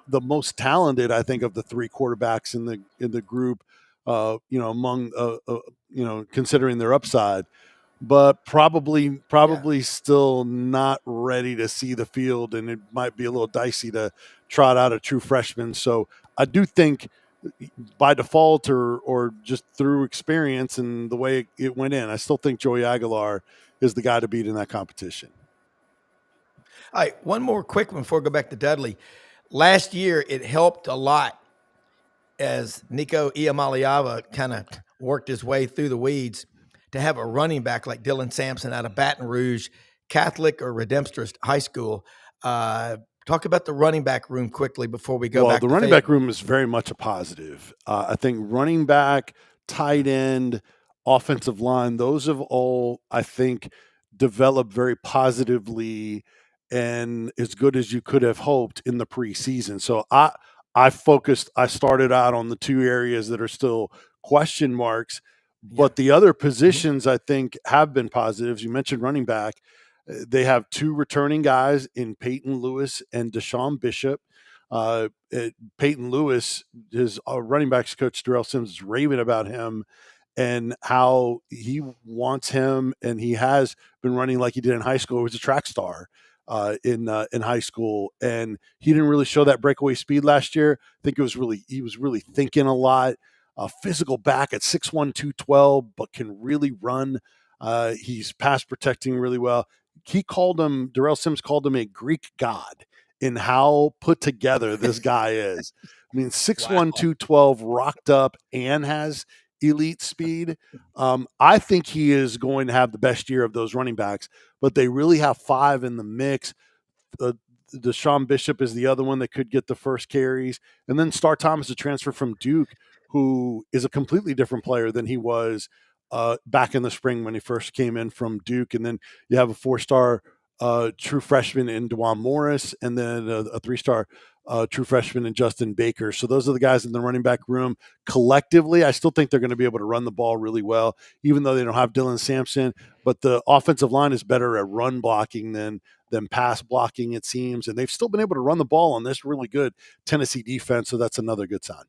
The most talented, I think, of the three quarterbacks in the group, among considering their upside, but probably still not ready to see the field, and it might be a little dicey to trot out a true freshman. So I do think, by default or just through experience and the way it went in, I still think Joey Aguilar is the guy to beat in that competition. All right, one more quick one before we go back to Dudley. Last year, it helped a lot as Nico Iamaleava kind of worked his way through the weeds to have a running back like Dylan Sampson out of Baton Rouge Catholic or Redemptorist High School. Talk about the running back room quickly before we go back. Well, the running back room is very much a positive. I think running back, tight end, offensive line, those have all, I think, developed very positively and as good as you could have hoped in the preseason. So I started out on the two areas that are still question marks, but the other positions I think have been positives. You mentioned running back. They have two returning guys in Peyton Lewis and Deshaun Bishop. Peyton Lewis, his running backs coach, Darrell Sims, is raving about him and how he wants him, and he has been running like he did in high school. He was a track star in high school, and he didn't really show that breakaway speed last year. I think he was really thinking a lot. Physical back at 6'1", 212, but can really run. He's pass protecting really well. Darrell Sims called him a Greek god in how put together this guy is. I mean, 6'1", 212, rocked up, and has elite speed. I think he is going to have the best year of those running backs, but they really have five in the mix. Deshaun Bishop is the other one that could get the first carries. And then Star Thomas, a transfer from Duke, who is a completely different player than he was back in the spring when he first came in from Duke. And then you have a 4-star true freshman in DeJuan Morris, and then a 3-star true freshman in Justin Baker. So those are the guys in the running back room. Collectively, I still think they're going to be able to run the ball really well, even though they don't have Dylan Sampson. But the offensive line is better at run blocking than pass blocking, it seems. And they've still been able to run the ball on this really good Tennessee defense, so that's another good sign.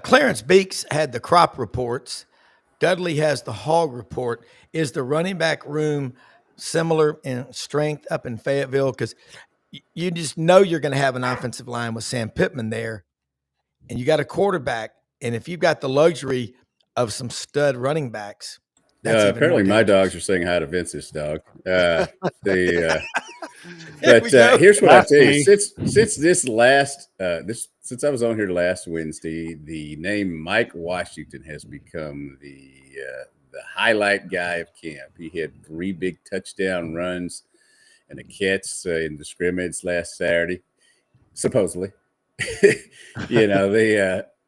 Clarence Beeks had the crop reports. Dudley has the hog report. Is the running back room similar in strength up in Fayetteville? Because you just know you're going to have an offensive line with Sam Pittman there, and you got a quarterback. And if you've got the luxury of some stud running backs, apparently my dogs are saying hi to Vince's dog. Here's what I tell you: since since I was on here last Wednesday, the name Mike Washington has become the highlight guy of camp. He had 3 big touchdown runs and a catch in the scrimmage last Saturday, supposedly.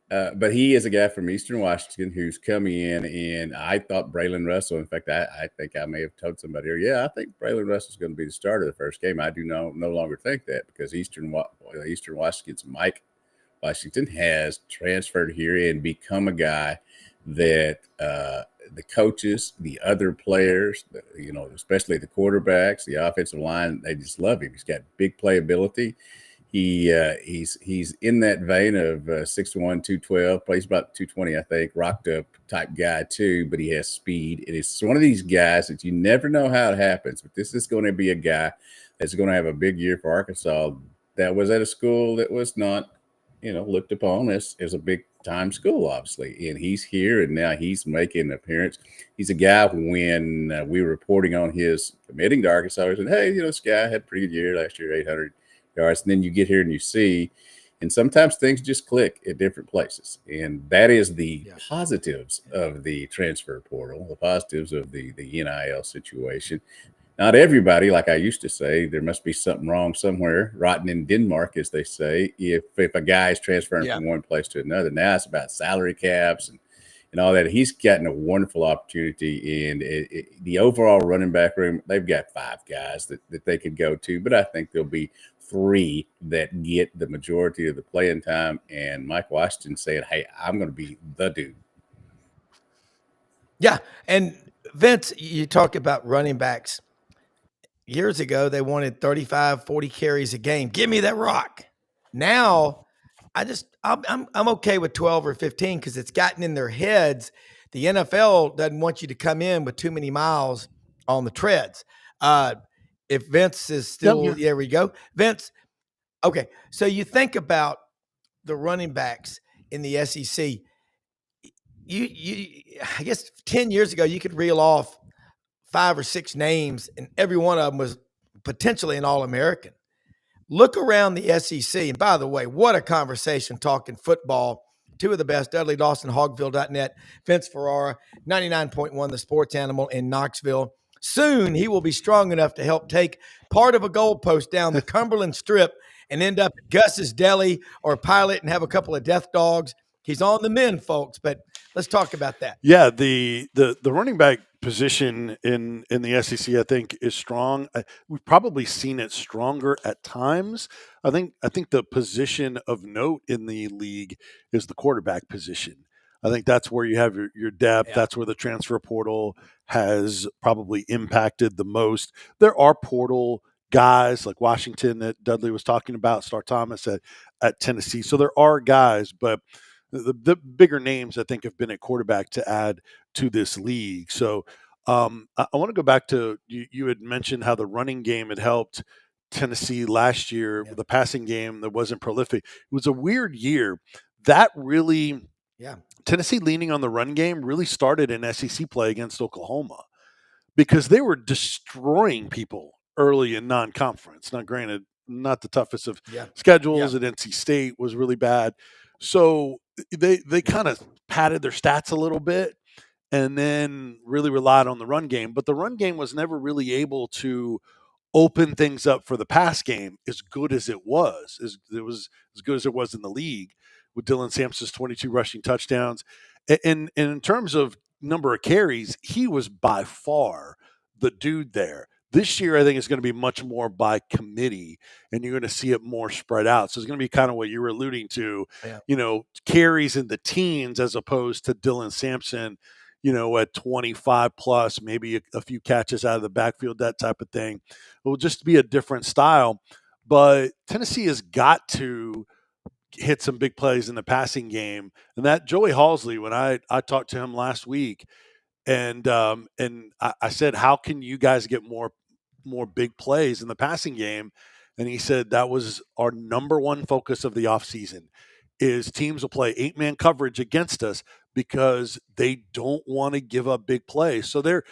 But he is a guy from Eastern Washington who's coming in, and I thought Braylon Russell. In fact, I think I may have told somebody here, I think Braylon Russell's going to be the starter of the first game. I do no longer think that, because Eastern Washington's Mike Washington has transferred here and become a guy that the coaches, the other players, especially the quarterbacks, the offensive line, they just love him. He's got big playability. He's in that vein of 6'1", 212, plays about 220, I think, rocked up type guy too, but he has speed. And it's one of these guys that you never know how it happens, but this is going to be a guy that's going to have a big year for Arkansas. That was at a school that was not, looked upon as a big time school, obviously. And he's here, and now he's making an appearance. He's a guy, when we were reporting on his committing to Arkansas, we said, hey, this guy had a pretty good year last year, 800 yards. And then you get here and you see, and sometimes things just click at different places. And that is the positives of the transfer portal, the positives of the NIL situation. not everybody, like I used to say, there must be something wrong somewhere, rotten in Denmark, as they say, if a guy is transferring from one place to another. Now it's about salary caps and all that. He's gotten a wonderful opportunity, and the overall running back room, they've got 5 guys that they could go to, but I think there'll be 3 that get the majority of the playing time. And Mike Washington said, hey, I'm going to be the dude. Yeah. And Vince, you talk about running backs. Years ago, they wanted 35, 40 carries a game. Give me that rock. Now, I'm okay with 12 or 15 because it's gotten in their heads. The NFL doesn't want you to come in with too many miles on the treads. If Vince is still, there we go. Vince, okay. So you think about the running backs in the SEC. I guess 10 years ago, you could reel off 5 or 6 names, and every one of them was potentially an All-American. Look around the SEC, and by the way, what a conversation talking football. 2 of the best, Dudley Dawson, hogville.net, Vince Ferrara, 99.1 The Sports Animal in Knoxville. Soon, he will be strong enough to help take part of a goalpost down the Cumberland Strip and end up at Gus's Deli or Pilot and have a couple of death dogs. He's on the mend, folks, but let's talk about that. Yeah, the running back position in the SEC, I think, is strong. We've probably seen it stronger at times. I think the position of note in the league is the quarterback position. I think that's where you have your depth. Yeah. That's where the transfer portal has probably impacted the most. There are portal guys like Washington that Dudley was talking about, Star Thomas at Tennessee. So there are guys, but the bigger names, I think, have been at quarterback to add to this league. So I want to go back to you had mentioned how the running game had helped Tennessee last year with the passing game that wasn't prolific. It was a weird year. That really, Tennessee leaning on the run game really started in SEC play against Oklahoma because they were destroying people early in non-conference. Now, granted, not the toughest of schedules at NC State was really bad. So they kind of padded their stats a little bit and then really relied on the run game. But the run game was never really able to open things up for the pass game as good as it was. It was as good as it was in the league with Dylan Sampson's 22 rushing touchdowns. And in terms of number of carries, he was by far the dude there. This year, I think it's going to be much more by committee, and you're going to see it more spread out. So it's going to be kind of what you were alluding to, carries in the teens as opposed to Dylan Sampson, at 25 plus, maybe a few catches out of the backfield, that type of thing. It will just be a different style. But Tennessee has got to hit some big plays in the passing game. And that Joey Halsley, when I talked to him last week, and I said, how can you guys get more big plays in the passing game? And he said that was our number one focus of the offseason is teams will play 8-man coverage against us because they don't want to give up big plays. So their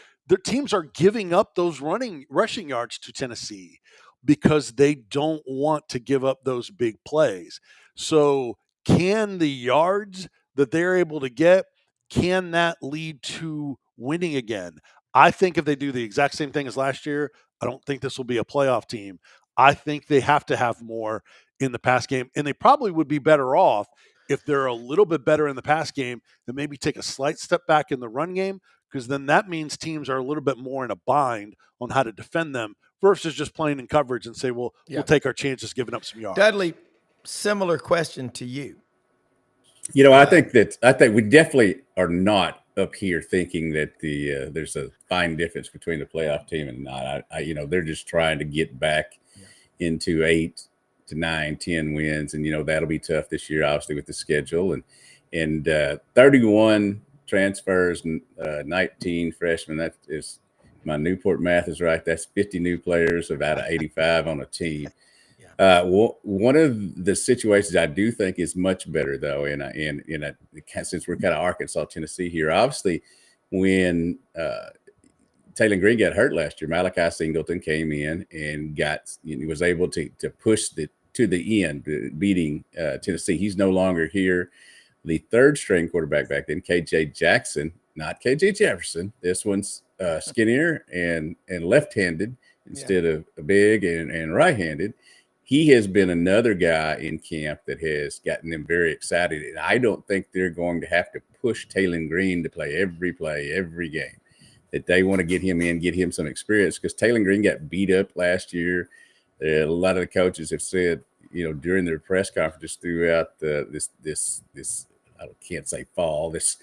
teams are giving up those rushing yards to Tennessee because they don't want to give up those big plays. So can the yards that they're able to get, can that lead to winning again? I think if they do the exact same thing as last year, I don't think this will be a playoff team. I think they have to have more in the pass game, and they probably would be better off if they're a little bit better in the pass game and maybe take a slight step back in the run game, because then that means teams are a little bit more in a bind on how to defend them versus just playing in coverage and say, well, we'll take our chances giving up some yards. Dudley, similar question to you. I think we definitely are not up here thinking that there's a fine difference between the playoff team and not. They're just trying to get back into 8 to 9, 10 wins, and that'll be tough this year, obviously, with the schedule and 31 transfers, 19 freshmen. That is, my Newport math is right. That's 50 new players out of 85 on a team. One of the situations I do think is much better, though, since we're kind of Arkansas, Tennessee here, obviously, when Taylor Green got hurt last year, Malachi Singleton came in and was able to push to the end, beating Tennessee. He's no longer here. The third string quarterback back then, KJ Jackson, not KJ Jefferson. This one's skinnier and left-handed instead of big and right-handed. He has been another guy in camp that has gotten them very excited. And I don't think they're going to have to push Taylor Green to play, every game. That they want to get him in, get him some experience, because Taylor Green got beat up last year. A lot of the coaches have said, during their press conferences throughout this I can't say fall, this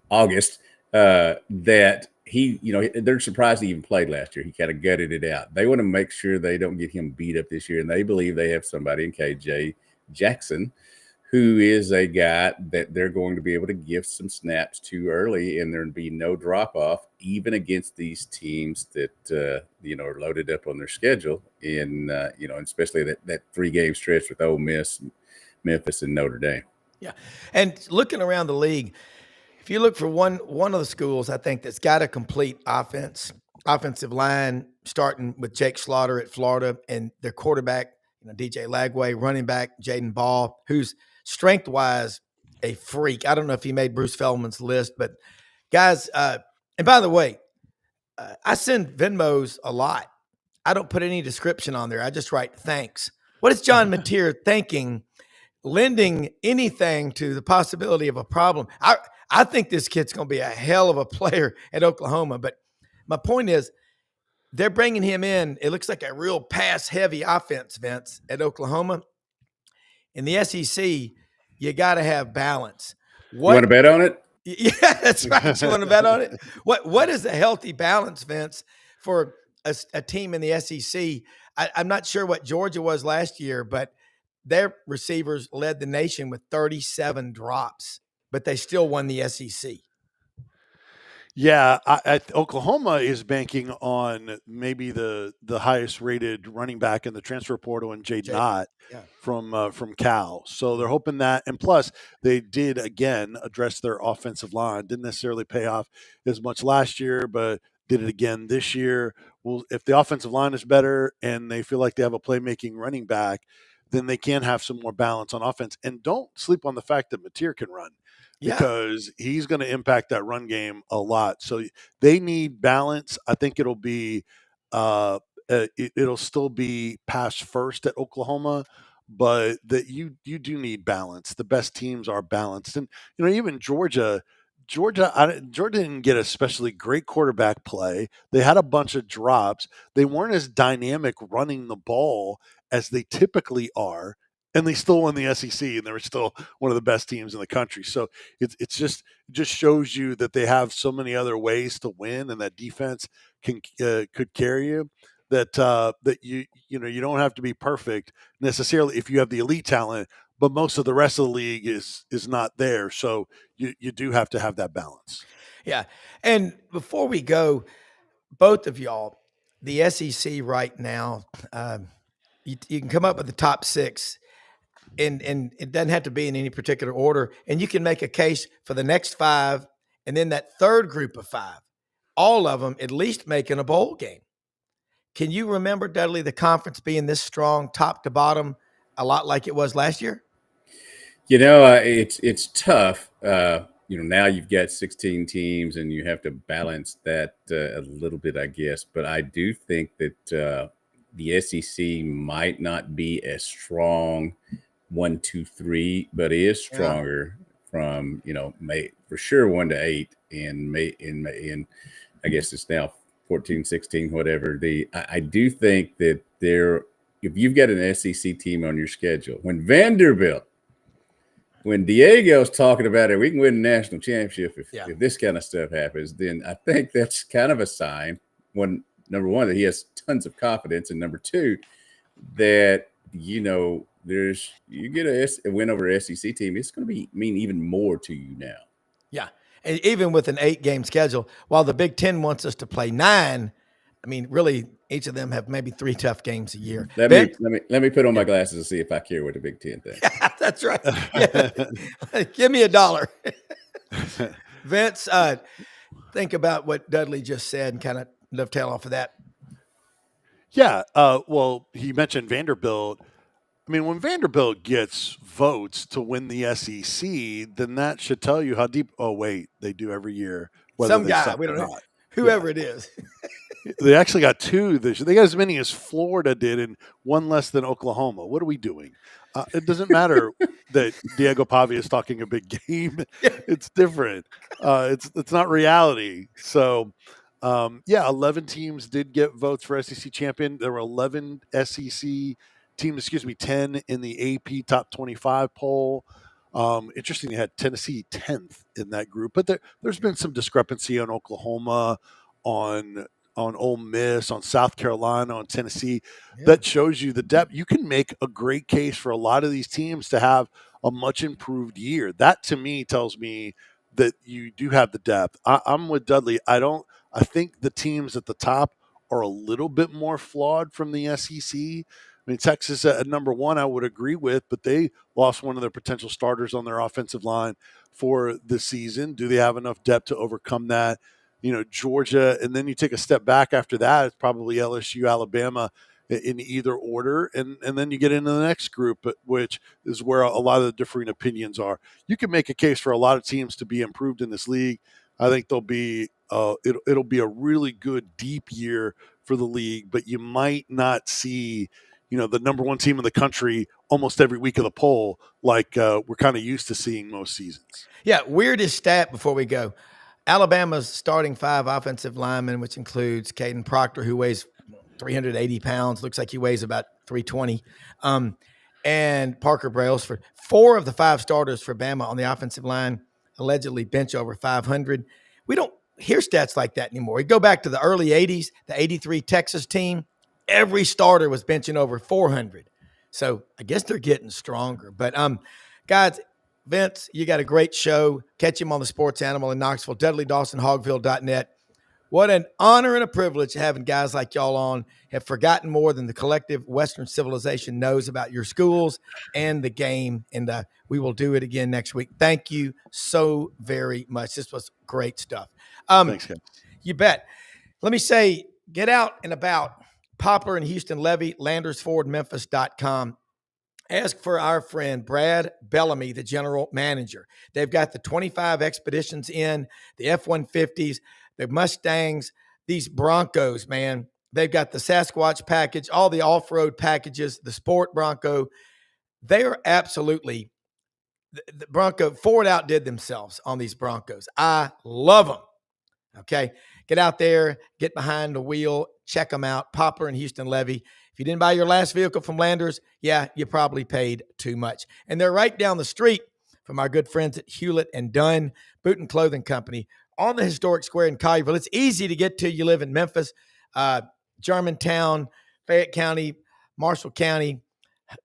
August, that he, they're surprised he even played last year. He kind of gutted it out. They want to make sure they don't get him beat up this year, and they believe they have somebody in KJ Jackson, who is a guy that they're going to be able to give some snaps to early, and there'll be no drop-off, even against these teams that, are loaded up on their schedule, and especially that 3-game stretch with Ole Miss, Memphis, and Notre Dame. Yeah, and looking around the league, if you look for one of the schools, I think that's got a complete offensive line, starting with Jake Slaughter at Florida, and their quarterback, DJ Lagway, running back Jaden Ball, who's strength-wise a freak. I don't know if he made Bruce Feldman's list, but guys, and by the way, I send Venmos a lot. I don't put any description on there. I just write thanks. What is John Mateer thinking, lending anything to the possibility of a problem? I think this kid's going to be a hell of a player at Oklahoma, but my point is they're bringing him in. It looks like a real pass-heavy offense, Vince, at Oklahoma. In the SEC, you got to have balance. You want to bet on it? Yeah, that's right. You want to bet on it? What is a healthy balance, Vince, for a team in the SEC? I'm not sure what Georgia was last year, but their receivers led the nation with 37 drops, but they still won the SEC. Yeah, Oklahoma is banking on maybe the highest rated running back in the transfer portal, and Jaden Knott from Cal. So they're hoping that, and plus they did again address their offensive line. Didn't necessarily pay off as much last year, but did it again this year. Well, if the offensive line is better and they feel like they have a playmaking running back, then they can have some more balance on offense. And don't sleep on the fact that Mateer can run. Because he's going to impact that run game a lot. So they need balance. I think it'll be it'll still be pass first at Oklahoma, but that you do need balance. The best teams are balanced, and even Georgia didn't get especially great quarterback play. They had a bunch of drops. They weren't as dynamic running the ball as they typically are. And they still won the SEC, and they were still one of the best teams in the country. So it just shows you that they have so many other ways to win, and that defense could carry you. That you don't have to be perfect necessarily if you have the elite talent, but most of the rest of the league is not there. So you do have to have that balance. Yeah, and before we go, both of y'all, the SEC right now, you can come up with the top 6. And it doesn't have to be in any particular order. And you can make a case for the next 5, and then that third group of 5, all of them at least making a bowl game. Can you remember, Dudley, the conference being this strong, top to bottom, a lot like it was last year? It's tough. Now you've got 16 teams, and you have to balance that a little bit, I guess. But I do think that the SEC might not be as strong 1, 2, 3, but is stronger from May for sure 1 to 8, and May in I guess it's now 14, 16, whatever. I do think that if you've got an SEC team on your schedule, when Diego's talking about it, we can win a national championship if this kind of stuff happens, then I think that's kind of a sign. Number one, that he has tons of confidence, and number 2, that you get a win over an SEC team, it's going to mean even more to you now. Yeah, and even with an 8-game schedule, while the Big Ten wants us to play 9, I mean, really, each of them have maybe 3 tough games a year. Let me put on my glasses and see if I care what the Big Ten thinks. Yeah, that's right. Yeah. Give me $1. Vince, think about what Dudley just said and kind of dovetail off of that. Yeah. Well, he mentioned Vanderbilt. I mean, when Vanderbilt gets votes to win the SEC, then that should tell you how deep. Oh, wait, they do every year. Some guy, we don't know. whoever it is. They actually got 2 this year. They got as many as Florida did and 1 less than Oklahoma. What are we doing? It doesn't matter that Diego Pavia is talking a big game. It's different. It's not reality. So, 11 teams did get votes for SEC champion. There were 11 SEC teams, 10 in the AP top 25 poll. Interesting, they had Tennessee 10th in that group, but there's been some discrepancy on Oklahoma, on Ole Miss, on South Carolina, on Tennessee. That shows you the depth. You can make a great case for a lot of these teams to have a much improved year. That to me tells me that you do have the depth. I'm with Dudley. I think the teams at the top are a little bit more flawed from the SEC. I mean, Texas at number 1, I would agree with, but they lost one of their potential starters on their offensive line for the season. Do they have enough depth to overcome that? Georgia, and then you take a step back after that, it's probably LSU, Alabama in either order. And then you get into the next group, which is where a lot of the differing opinions are. You can make a case for a lot of teams to be improved in this league. I think there'll be it'll be a really good deep year for the league, but you might not see, the number 1 team in the country almost every week of the poll like we're kind of used to seeing most seasons. Yeah, weirdest stat before we go. Alabama's starting 5 offensive linemen, which includes Caden Proctor, who weighs 380 pounds. Looks like he weighs about 320. And Parker Brailsford. 4 of the 5 starters for Bama on the offensive line allegedly bench over 500. We don't hear stats like that anymore. We go back to the early 80s, the 83 Texas team. Every starter was benching over 400. So I guess they're getting stronger. But, guys, Vince, you got a great show. Catch him on the Sports Animal in Knoxville, Dudley Dawson, hogville.net. What an honor and a privilege having guys like y'all on. Have forgotten more than the collective Western civilization knows about your schools and the game. And we will do it again next week. Thank you so very much. This was great stuff. Thanks, guys. You bet. Let me say, get out and about. Poplar and Houston Levy, LandersFordMemphis.com. Ask for our friend Brad Bellamy, the general manager. They've got the 25 Expeditions in, the F-150s, the Mustangs, these Broncos, man. They've got the Sasquatch package, all the off-road packages, the Sport Bronco. They are absolutely the Bronco. Ford outdid themselves on these Broncos. I love them. Okay, get out there, get behind the wheel, check them out. Poplar and Houston Levy. If you didn't buy your last vehicle from Landers, yeah, you probably paid too much. And they're right down the street from our good friends at Hewlett and Dunn Boot and Clothing Company on the historic square in Collierville. It's easy to get to. You live in Memphis, Germantown, Fayette County, Marshall County,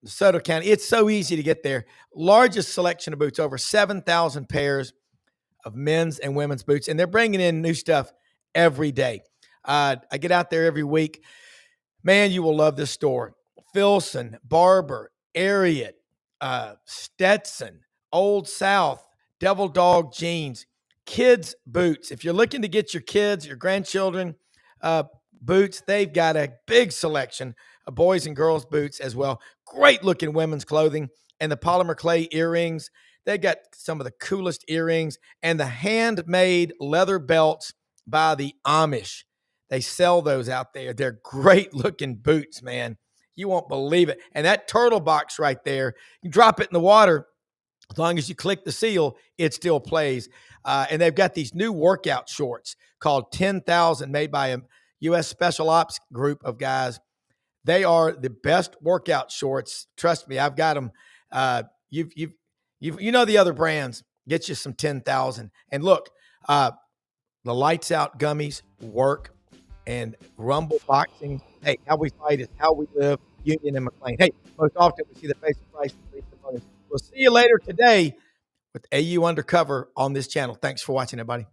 DeSoto County. It's so easy to get there. Largest selection of boots, over 7,000 pairs of men's and women's boots. And they're bringing in new stuff every day. I get out there every week. Man, you will love this store. Filson, Barber, Ariat, Stetson, Old South, Devil Dog jeans, kids' boots. If you're looking to get your kids, your grandchildren boots, they've got a big selection of boys and girls' boots as well. Great looking women's clothing and the polymer clay earrings. They got some of the coolest earrings and the handmade leather belts by the Amish. They sell those out there. They're great looking boots, man. You won't believe it. And that turtle box right there, you drop it in the water. As long as you click the seal, it still plays. And they've got these new workout shorts called 10,000, made by a U.S. Special Ops group of guys. They are the best workout shorts. Trust me, I've got them. You know the other brands. Get you some 10,000. And look, the Lights Out gummies work. And Rumble Boxing. Hey, how we fight is how we live. Union and McLean. Hey, most often we see the face of Christ. We'll see you later today with AU Undercover on this channel. Thanks for watching, everybody.